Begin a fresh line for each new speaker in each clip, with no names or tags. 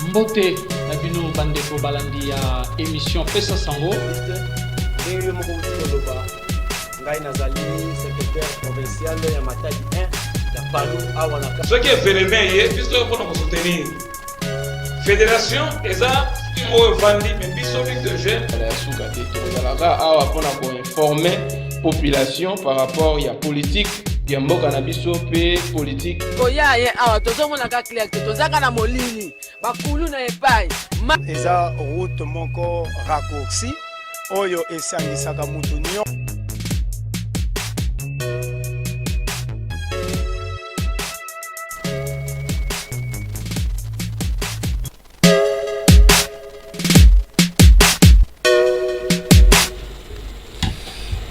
Mbote na bino bandeko balandi ya émission Pesa Sango.
Ndenge moko utoloba ngai nazali secrétaire provincial ya Matadi 1 ya Palu awa na
ce qui est phénomène puisque pour nous soutenir fédération eza ngo vandi mais biso de jeunes
la soukate tozalaka awa pona ko informer population par rapport ya politique ya mboka na biso pe politique
oya ye awa tozomona ka clair que tozaka na molili bakulu na epai
eza route moko raccourci oyo esangisaka mutu nyo.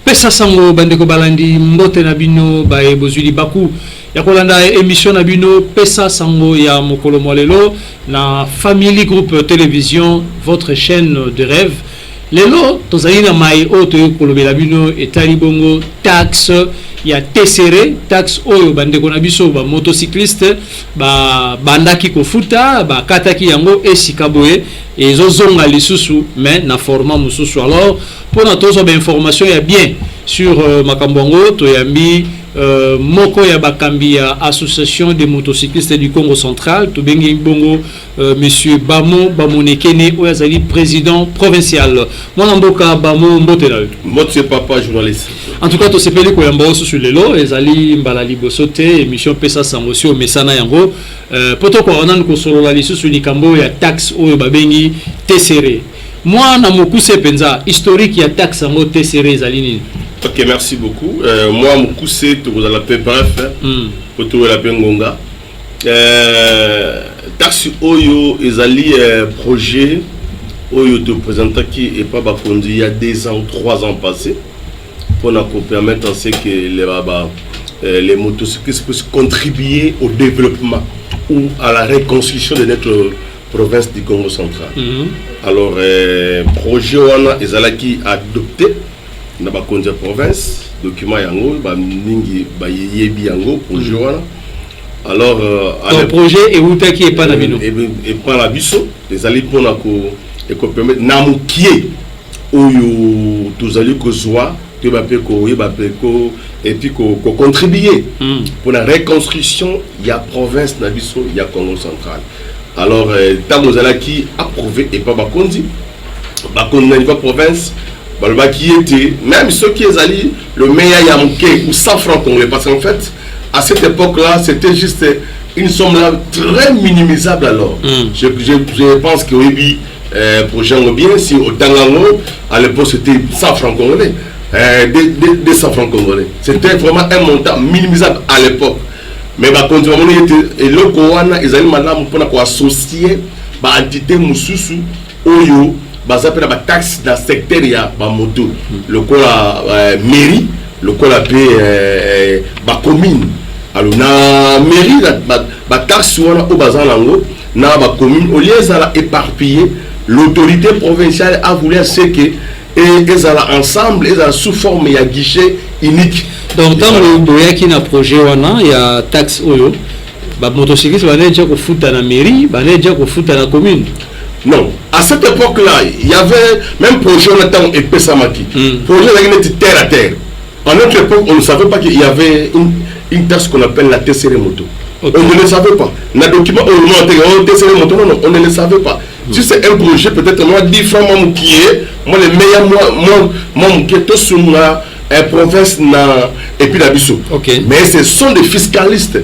Pesa Sango bandeko balandi mbote na bino bae bozuli baku ya kolanda émission na bino Pesa Sango ya mokolo molelo na Family Group Télévision, votre chaîne de rêve. Lelo tozali na mai oto kolobela bino etali bongo taxe ya tesere taxe oyo bandeko na biso ba motocycliste ba bandaki kofuta ba kataki yango esika boye ezozonga lisusu mais na format mususu. Alors pour notre information ya bien sur Makambongo toyambi moko ya bakambi ya association des motocyclistes du Congo central to bengi bongo monsieur Bamo Bamonekene oyazali président provincial mwana mboka Bamo mbote na
mbote papa journaliste.
En tout cas to sepeli ko yamba sur lelo ezali mbala libosote émission Pesa Sango sur mesana yango poto ko onana ko solola lisusu likambo ya taxe oyo babengi tesere moi na mokuse penza historique ya taxe yango tesere ezali nini.
Ok, merci beaucoup. Moi, mon coup, c'est que vous allez l'appeler bref, pour tout l'appeler Ngonga. Taxi Oyo, ils allaient projet Oyo de présenter qui est pas conduit il y a 2 ans, 3 ans passés, pour nous permettre à ce que les motocyclistes puissent contribuer au développement ou à la reconstruction de notre province du Congo central. Alors, projet Wana, ils allaient qui adopté. Na ba konja province document yango ba mingi ba yebi yango projet wana. Alors
le projet est outaki et pas na bino
et pas la biso les ali pona ko et ko permettre na mukie oyo tozali ko zwa te ba pe ko yeba pe ko et puis ko contribuer pour la reconstruction ya province na biso ya Congo central. Alors tamozala qui approuvé et pas ba kondi na province qui était, même ceux qui sont allés, le meilleur Yamouké ou 100 francs congolais, parce qu'en fait, à cette époque-là, c'était juste une somme là très minimisable alors. Je pense que oui, pour Jean bien, si au Tangango, à l'époque c'était 100 francs congolais, 200 francs congolais. C'était vraiment un montant minimisable à l'époque. Mais bah, quand on était, et le Kowana, ils allaient maintenant pour associer, bah, entité Moussousou, Oyo, baza pe na ba taxe dans secteur ya ba moto le ko la mairie le ko la pe ba commune alors na mairie ba taxe wana o baza nango na ba commune au lieu ça éparpillé l'autorité provinciale a voulu ce que et ezala ensemble ezala sous forme ya guichet unique.
Donc dans le boyaki na projet wana ya taxe oyo ba motocycliste ba déjà ko futa na mairie ba déjà ko futa na commune.
Non, à cette époque-là, il y avait même projet on attend et Pesamaki. Projet là terre à terre. En notre époque, on ne savait pas qu'il y avait une taxe qu'on appelle la TCR moto. Okay. On ne le savait pas. Dans le document, on TCR moto, non, on ne le savait pas. Si c'est un projet, peut-être moi, 10 francs, moi, les meilleurs, moi, qui est tout sur la province et puis la Bissau.
Okay.
Mais ce sont des fiscalistes.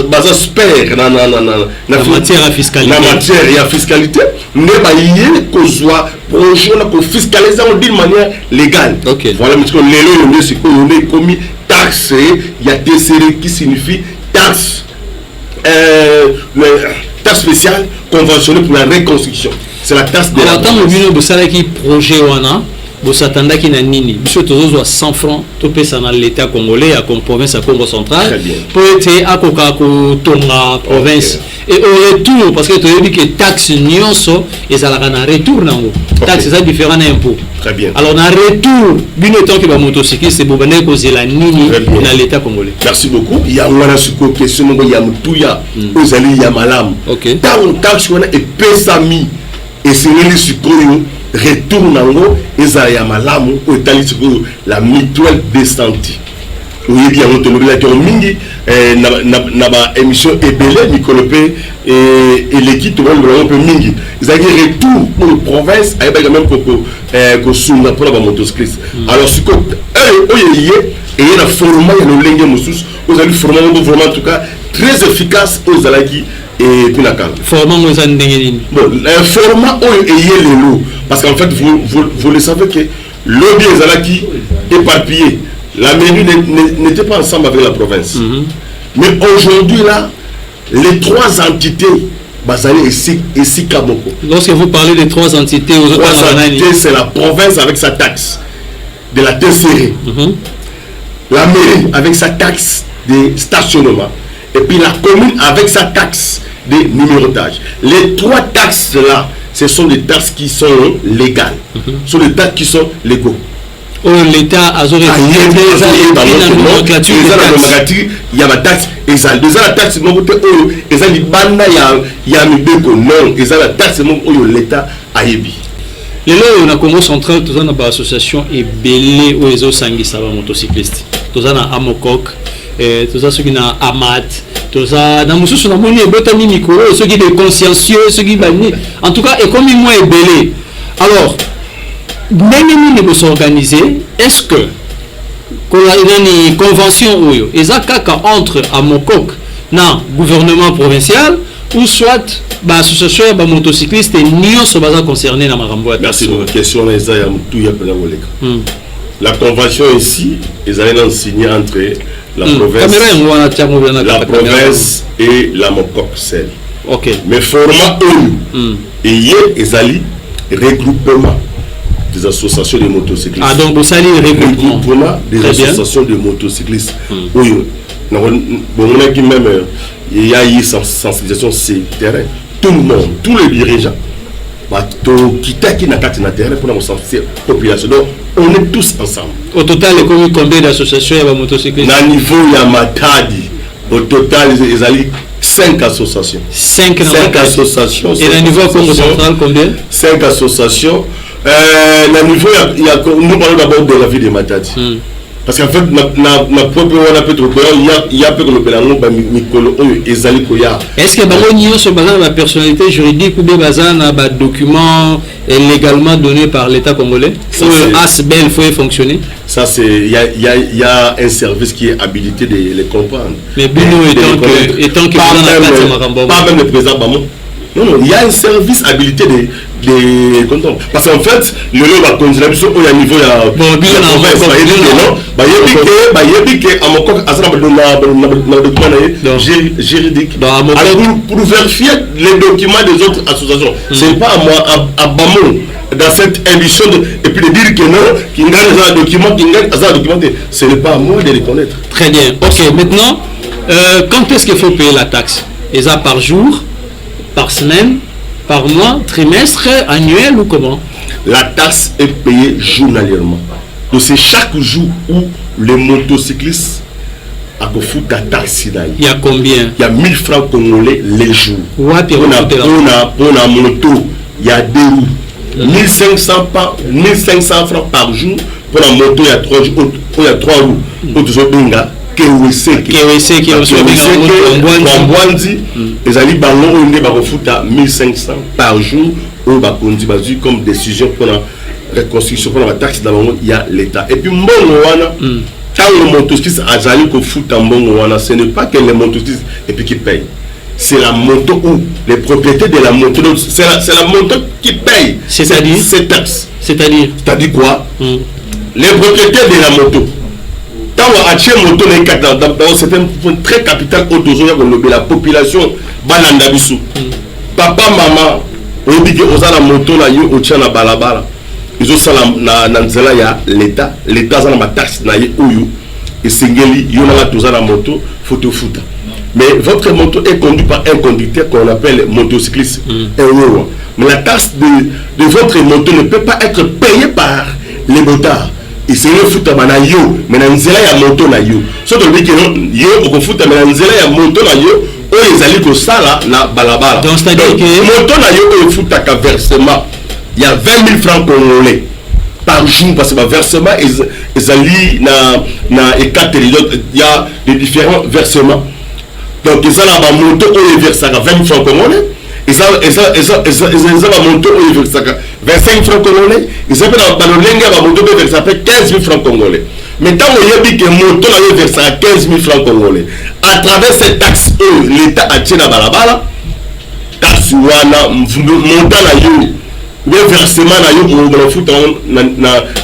Baza spère na
matière à fiscalité.
La matière et à fiscalité, ne ba yé ko soit projet na ko fiscaliser d'une manière légale.
Okay.
Voilà, parce que les lois c'est qu'on est commis taxe, il y a des séries qui signifie taxe taxe spéciale conventionnée pour la reconstruction. C'est la taxe de la
temps le bino bosala qui projet wana bosatanda ki na nini biso tozo 100 francs to pesa na l'état congolais à comme province à Congo central pour être akoka ko tonga province et au retour parce que tu as dit que taxe nyonso ezalaka na retour nango taxe ça différent na impôt.
Très bien.
Alors na retour bino tant que ba motocycliste bobane ko zela nini na l'état congolais.
Merci beaucoup. Il y a une suko question ngo ya mutuya ozali ya malamu.
OK.
Tant taxe wana et pesami et c'est le sukoyo retour nango ezala ya malamu o etali sukoyo la mutuelle de santé. Oui, bien, on te l'a dit, mingi na ba émission ebele Nicolopé et l'équipe tout le monde peut mingi. Ils avaient retour pour la province, avec même pour sunga pour la motocycliste. Alors ce que et il y a format il y a le lengue musus, vous allez former vraiment en tout cas très efficace aux alaki et puis la calme.
Format vous en dengue.
Bon, le format où il y a les lots parce qu'en fait vous le savez que le bien alaki éparpillé. La mairie n'était pas ensemble avec la province. Mais aujourd'hui, là, les trois entités, Bazali et Sikaboko.
Lorsque vous parlez des trois entités,
c'est la province avec sa taxe de la TCR. La mairie avec sa taxe de stationnement. Et puis la commune avec sa taxe de numérotage. Les trois taxes-là, ce sont des taxes qui sont légales. Ce sont des taxes qui sont légaux.
L'État a il
y a la taxe déjà la taxe non l'État a yebi
les lois on a Congo central tout ça dans l'association et belé où les sangi ça va motocycliste tout ça dans Amokok tout ça ceux qui na Amat tout ça dans mususu na moni botani micro ceux qui des consciencieux ceux qui bani en tout cas et comme moi est belé alors ndenge vous s'organiser est-ce que une convention oyo ezakaka entre Amokok na gouvernement provincial ou soit ba association ba motocycliste nyonso baza concerné na makambo ya
merci pour la question là ya mutu ya pela woleka la convention ici ezali signée entre la province et la Amokok celle
OK
mais format oyo et ezali regroupement des associations de motocyclistes.
Ah donc vous allez
regroupement des associations de motocyclistes. Oui, bon qui même il y a eu sensibilisation sur terrain. Tout le monde, tous les dirigeants, qui n'a pas de terrain pour la population. Donc on est tous ensemble.
Au total, combien d'associations il y a motocyclistes?
À niveau il y a Matadi. Au total, il y a 5 associations.
5
associations.
Et à niveau Congo central, combien?
5 associations. Le niveau, nous parlons d'abord de la vie de Matadi. Parce qu'en fait,
est-ce que la personnalité juridique ou bien un document légalement donné par l'État congolais? ASBEL faut fonctionner?
Ça, il y a un service qui est habilité de les comprendre.
Mais étant que
pas même le président Bamon. Non, il y a un service habilité de contrôle. Parce qu'en fait, le lot va continuer au niveau juridique. Pour vérifier les documents des autres associations. Ce n'est pas à moi, à Bamon, dans cette émission, et puis de dire que non, qu'il y a un document, ce n'est pas à moi de les connaître.
Très bien. Ok, maintenant, quand est-ce qu'il faut payer la taxe? Et ça par jour? Par semaine, par mois, trimestre, annuel ou comment?
La taxe est payée journalièrement. Donc c'est chaque jour où le motocycliste a foutu la taxe.
Il y a combien?
Il y a 1000 francs congolais les jours.
Pour
la moto, il y a 2 roues. 1500 francs par jour. Pour la moto, il y a 3 roues. Pour KWC qui les alliés ballons on est à 1500 par jour on va conduire comme décision pour la reconstruction pour la taxe dans le monde il y a l'État et puis bon quand le motocycliste a allé qu'on fout en bon ce n'est pas que les motocyclistes et puis qui payent c'est la moto ou les propriétaires de la moto c'est la moto qui paye
c'est-à-dire
ces taxes
c'est-à-dire
quoi les propriétaires de la moto quand on achète moto c'est un point très capital au la population balanda bisu papa maman on dit que oza la moto là yo otcha na balabala ils ont ça na nzela ya l'état ça na ma taxe na ye oyo et singeli yona tout ça na moto photo futa. Mais votre moto est conduit par un conducteur qu'on appelle motocycliste. Mais la taxe de votre moto ne peut pas être payée par les motards. Et c'est le foot à yo, mais dans ya moto na yo. Sauf que yo au foot à ya moto na yo, eux ils allaient au sala na balabala.
Donc c'est-à-dire que
moto na yo au foot à versement, il y a 20 000 francs congolais par jour parce que le versement ils allaient na il y a des différents versements. Donc ils ont la moto où ils versent 20 francs congolais. Ils ont la moto où ils versent 25 francs congolais. Ils ont la moto où ils versent 15 000 francs congolais. Mais tant qu'on dit que moto là verse 15 000 francs congolais, à travers ces taxes, l'État a tiré la balabala, taxe wana montant la yo, le versement la yo on le fout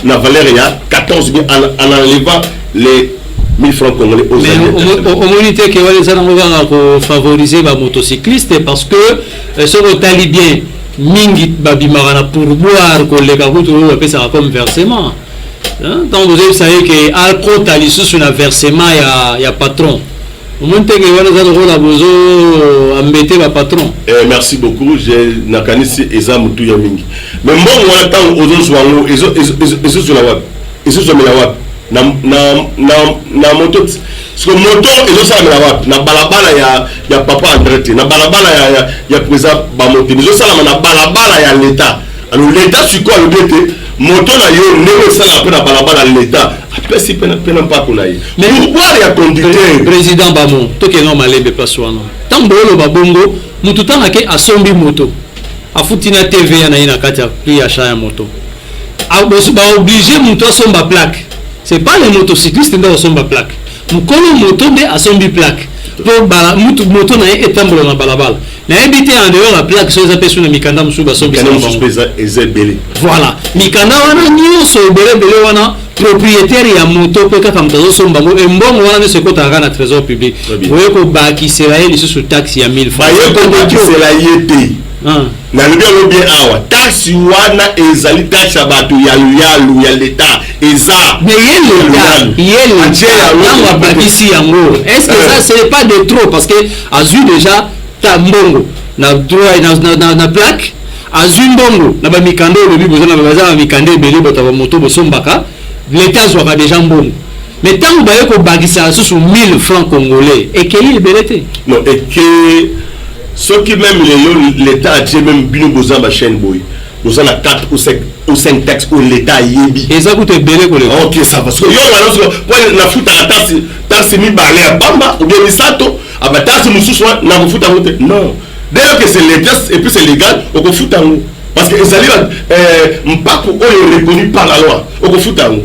na valeur il y a 14 000 en enlevant les 1000 francs congolais aux
mais au monité que les gens vont favoriser les motocyclistes parce que ce que tu bien mingi babimara pour boire que les gars vous appelez ça comme versement. Donc vous savez que alcool tali sur un versement il y a patron. Au monité que les gens vont besoin embêter le patron.
Merci beaucoup, j'ai nakanisi eza mutu ya mingi. Mais moi on attend aux autres wango ils sur la web. Ils sont sur la web. Na moto parce que moto ils ont ça na balabala ya papa André na balabala ya président bamoto ils ont ça na balabala ya l'état alors l'état sur quoi le bête moto na yo négo ça la na balabala l'état après si pena pas konaye mais pourquoi ya conducteur
président bamo to ke normal be place wana tambolo babongo mutu tana ke asombi moto afutina TV na ina kati ya prix achat ya moto a obligé mutu asomba plaque. C'est pas les motocyclistes qui sont ma plaque. Nous connaissons moto de à son plaque. Pour moto na étambre na balabala. Na habité en dehors la plaque sur les appels sur le mikanda musuba son voilà. Mikanda wana nyo so belé wana propriétaire ya moto pe ka kamtazo so mbango e mbongo wana ne se ko tanga na trésor public. Voyez ko ba ki sera ele sur taxe ya 1000 francs.
Ba yo ko ki sera yete. Na le bien awa taxe wana ezali taxe bato ya l'état eza
mais yel on bakisi yango est-ce que ça c'est pas de trop parce que azu déjà ta mbongo na droit na plaque azu mbongo na ba mikando le bi besoin na ba mikande belé bota ba moto bosombaka l'état soit déjà mbongo mais tant ba ko bakisa sur 1000 francs congolais et que il belete
non et que ceux qui même l'État a dit même bino boza ma chaîne boy boza la 4 ou 5 textes où l'État yebi
et ça coûte belé ko le
OK ça parce que yo na futa la taxe mi balé à bamba ou bien misato aba taxe mususu na futa ngote non dès que c'est l'État et puis c'est légal au futa ngo parce que ezali mpako oyo reconnu par la loi au futa ngo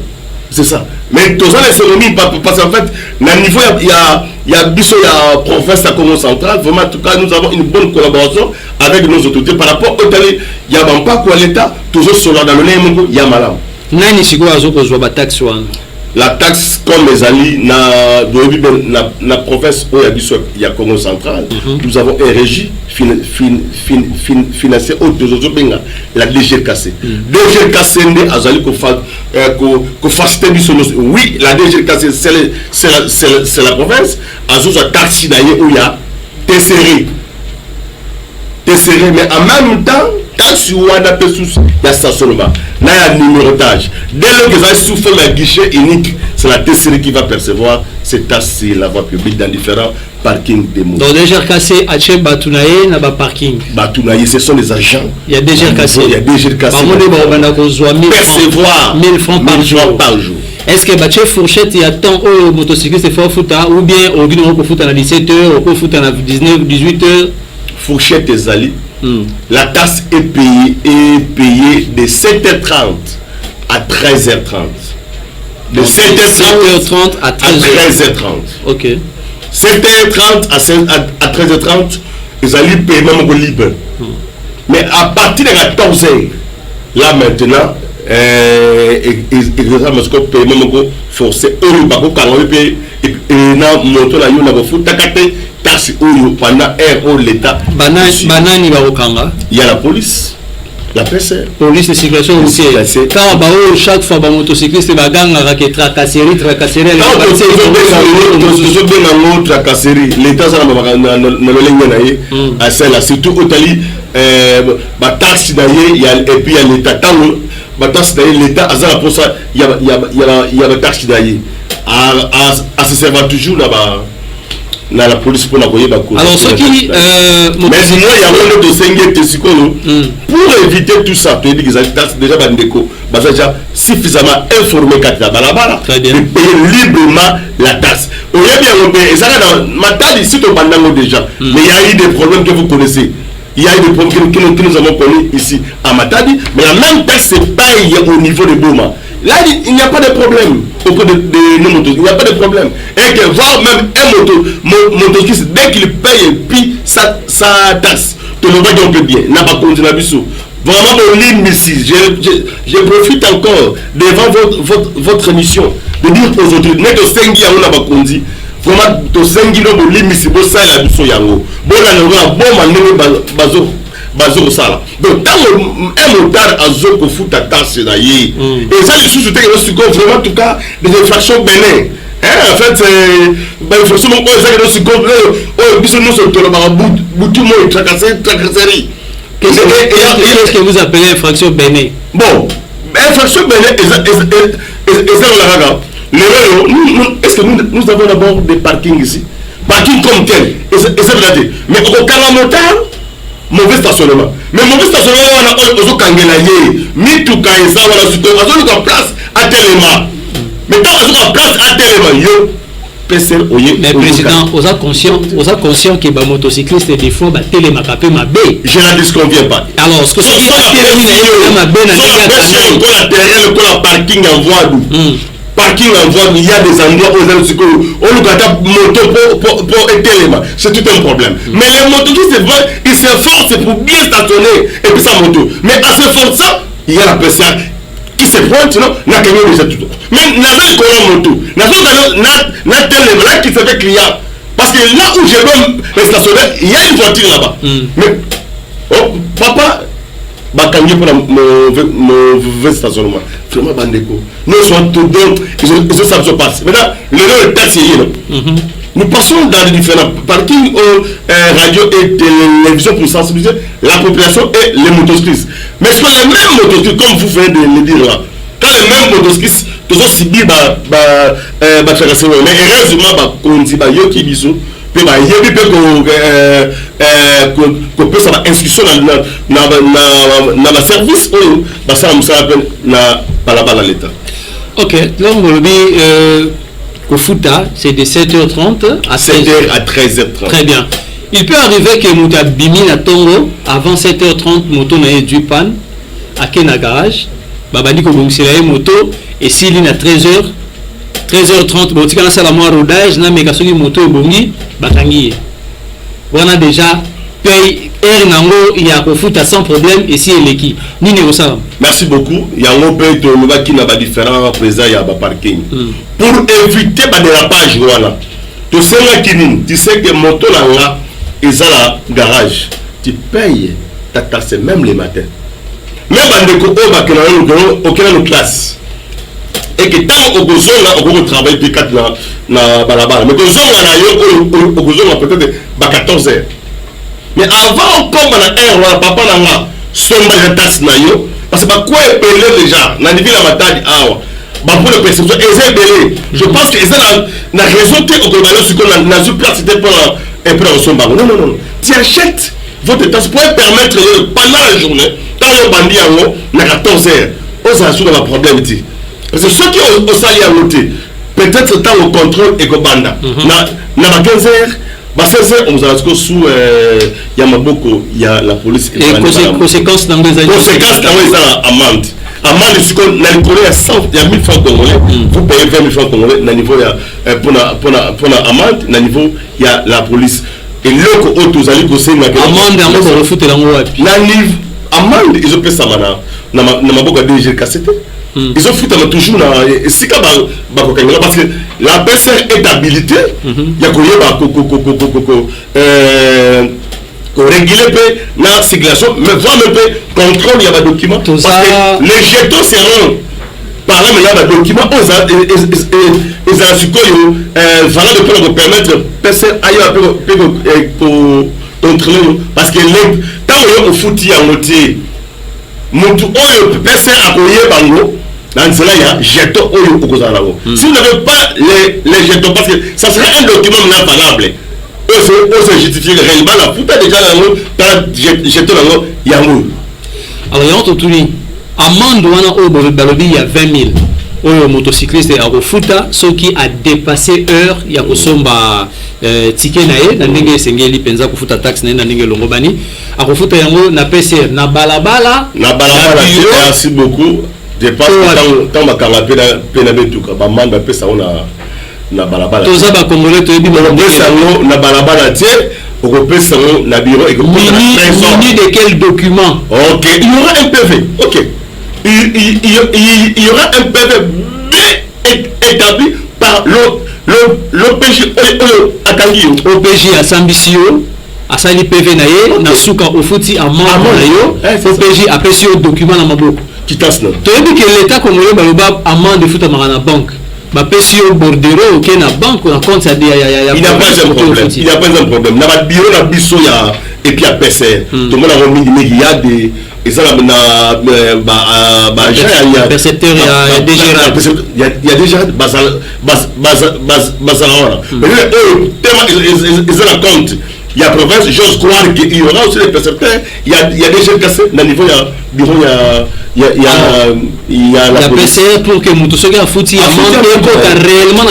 c'est ça mais dans l'économie parce qu'en fait na niveau il y a biso ya province à Congo central vraiment en tout cas nous avons une bonne collaboration avec nos autorités par rapport au tali il y a pas quoi l'état toujours sur dans le nemo il y a malam
nani siko azoko zwa ba taxe wana
la taxe comme les alliés na province où il y a Congo central nous avons un régie financière la DGRKC DGRKC azali ko faciliter oui la DGRKC c'est la province azoza taxi d'ailleurs où il y a tesseré mais en même temps taxi wana pesus ya stationnement na ya numérotage dès lors que ça souffre le guichet unique c'est la TCR qui va percevoir cette taxe sur la voie publique dans différents parkings des motos. Donc
déjà cassé à chez Batunaye na ba parking.
Batunaye ce sont les agents.
Il y a déjà cassé.
Il y a déjà cassé.
Percevoir 1000 francs par jour. Est-ce que Baché Fourchette il y a tant au motocycliste faut fouta ou bien au guinon ko fouta na 17h ou ko fouta na 19 18h
Fourchette et Zali. La taxe est payée de 7h30 à 13h30. De 7h30 à 13h30.
Ok.
7h30 à 13h30, ils allaient payer même libre. Mais à partir de 14h, là maintenant, ils ont payé même forcé. Eux, taxe pendant l'État.
Banani
il y a la police. la PCR.
Police de circulation routière. Car chaque fois, motocycliste va gagner avec tracasserie.
Tracasserie. L'État, ça n'a surtout au Tali, taxe et puis il y a l'État. L'État, pour ça, il y a la taxe d'ailleurs. À se servir toujours là-bas. La police pour la voyer. Alors,
ce qui.
Mais sinon, il y a un de 5 pour éviter tout ça, tu dis que déjà déjà suffisamment informé quand tu as de payer librement la taxe. Il y a bien et ça dans ma table ici, tu as déjà. Mais il y a eu des problèmes que vous connaissez. Il y a eu des problèmes que nous avons connus ici à Matadi, mais la même taxe se paye au niveau de Boma. Là, il n'y a pas de problème auprès de nos motos. Il n'y a pas de problème. Et que voir même un motocycliste, dès qu'il paye puis sa taxe, tu le vois donc bien. N'a pas continué à bisou. Vraiment, je profite encore devant votre émission de dire aux autres, n'est que 5 ans, on n'a pas conduit. Vraiment, to 5 ans, on limite, bon, ça, la bisou yango. Bon, là, on a bon, bazo. Donc, quand un motard a zo pour foutre ta tasse, et ça, les sous-soutés, vraiment, en tout cas, des infractions bénin. En fait, forcément, tout le monde tracasserie.
Qu'est-ce que vous appelez infraction bénin?
Bon, infraction bénin, est-ce que nous avons d'abord des parkings ici? Parking comme tel, et c'est vrai. Mais au Kalamotard, mauvais stationnement. Mais mauvais stationnement, on a en place à Téléma. Mais quand on a en place à Téléma, mais
président, on a conscient que les motocyclistes des fois Téléma capé ma B.
Je ne disconviens pas.
Alors, ce que c'est
la parking en voie d'où? Parking en voie, il y a des endroits où on a moto pour Téléma. C'est tout un problème. Mais les motocyclistes, ils s'efforcent pour bien stationner et puis sa moto. Mais en s'efforçant, il y a la PCA qui se pointe, non? N'a qu'à déjà tout. Mais n'a pas de moto. N'a Téléma, là qui se fait client. Parce que là où je veux me stationner, il y a une voiture là-bas. Mais, oh, papa, bakangi pour mauvais stationnement. Vraiment, bandeko. Nous sommes tout donc, ils savent ce qui se passe. Maintenant, le nom est taxi. Nous passons dans les différents parkings, radio et télévision pour sensibiliser la population et les motocyclistes. Mais ce que les mêmes motocyclistes, comme vous venez de le dire là, quand les mêmes motocyclistes, tous ont subi mais heureusement, on dit yoki biso. Puis il y a des inscription dans le service ou ça à l'État.
Ok, donc Kofuta, c'est de 7h30 à
7h à 13h30.
Très bien. Il peut arriver que Mouta Bimi na Tongo, avant 7h30, moto na du pan, à Kena Garage, Babadi Kobungsila moto, et s'il est à 13h30, bon, tu as la moitié rodage, na mekasogi moto bongi, batangi. On a déjà payé Nango, il y a Kofuta sans problème, et si elle est qui? Ni négociable.
Merci beaucoup. Il y a un peu de qui n'a pas différent présent, il y a un parking. Pour éviter le dérapage, voilà. Tu sais que moto là, ils ont la garage. Tu payes ta taxe même les matins. Même quand on a une classe. Et que tant au besoin là, on peut travailler depuis 4 ans na balabala. Mais que on a peut-être 14 heures. Mais avant comme on a un papa là, son mal taxe na yo parce que quoi est belé déjà na niveau la matadi awa. Ba pour le perception est belé. Je pense que ça na raison te au global ce qu'on a na place c'était pour un peu son banc. Non. Tu achètes votre taxe pour permettre pendant la journée quand on bandit en na 14 heures. On s'en sous dans le problème dit. Parce que ceux qui ont sali à noter, peut-être temps au contrôle et au banda. Na 15 heures, 16 heures, on vous a sous Yamaboko, il y a la police.
Et conséquences dans les années.
Conséquences dans les amende. Amende, c'est qu'on a il y a 1000 francs congolais. Vous payez 20 000 francs congolais. Dans niveau pour la amende, dans niveau il y a la police. Et là, vous allez conseiller la
amende, on va foutre dans le
amende, ils ont payé ça maintenant. Na Maboka DG cassette. Ils ont foutu toujours parce que la personne est habilitée. Il y a réguler la circulation, mais voir un peu contrôle, il y a des documents. Parce que les jetons seront par là, il y a des documents, ils ont su que valable pour permettre de passer ailleurs pour contrôler. Parce que quand on est foutu en moitié, on peut passer à courir bango. Dans cela, il y a jetons au Pokozala. Si vous n'avez pas les jetons, parce que ça serait un document non valable. Eux se justifient réellement la fouta déjà dans le jeton il y a un.
Alors, il y a un tour. Amende il y a 20 000. Au motocycliste à Rofuta, ce qui a dépassé heure, il y a Kosomba ticket nae, na ndenge sengeli penza kufuta tax na ndenge longobani. À Rofuta yango na PCR na balabala.
Na balabala, merci beaucoup. Dépasse tant ma canapé na betuka, ba manda pesa na balabala.
Toza ba congolais to yebi ba
pesa na balabala tie. Européen na bureau et
muni de quel document?
Ok, il y aura un PV. Ok, il y aura un PV bien établi par l'OPJ
OPJ à Sambisio, à Sali PV naye, na souka ofuti à membre nayo, OPJ a pesi au document na maboko.
Kitas non.
Tu as dit que l'État congolais baloba amende futa marana banque. Ma PCO Bordero, ok, na banque, on a compte, il n'y
a pas un problème. Il n'y a pas un problème. Dans le bureau, la biso, et puis à PCR. Tout le monde a remis, il y a des. Et ça, il y a
percepteur, il y a déjà
Bazalora. Mais ils ont la compte. Il y a province, j'ose croire qu'il y aura aussi des percepteurs. Il y a des jeunes cassés. Dans le niveau, il y a
la PCR pour que Moutousoga a foutu réellement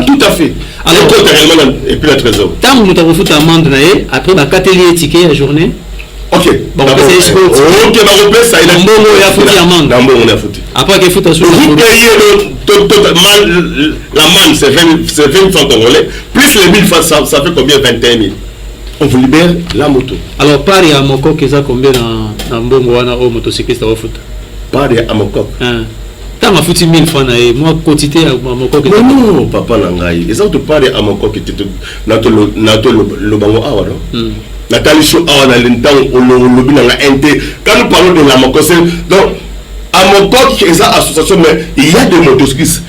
tout à fait. Alors, réellement, et puis la trésor.
Tant que nous avons foutu amende, après, ma catelier ticket à journée.
Ok.
Bon, c'est escroc.
Ok, ma repère, ça, il a
foutu amende.
On a foutu.
Après, qu'il faut à
vous payez l'amende, c'est 20 francs congolais. Plus les 1000 francs, ça fait combien? 21 000. On vous libère la moto.
Alors, pari à Moko, qu'est-ce combien dans Mbongo wana au motocycliste au foot?
Pari à Moko.
T'as ma foutu 1000 francs, moi, quotité à Moko.
Non, papa Nangaï. Et ça, tu paries à Moko qui était le bango awa, non? Nathalie Chou awa na l'entang, au lobby n'a inté. Quand nous parlons de la Moko, c'est donc, à Moko, qui est une association, mais il y a des motocyclistes.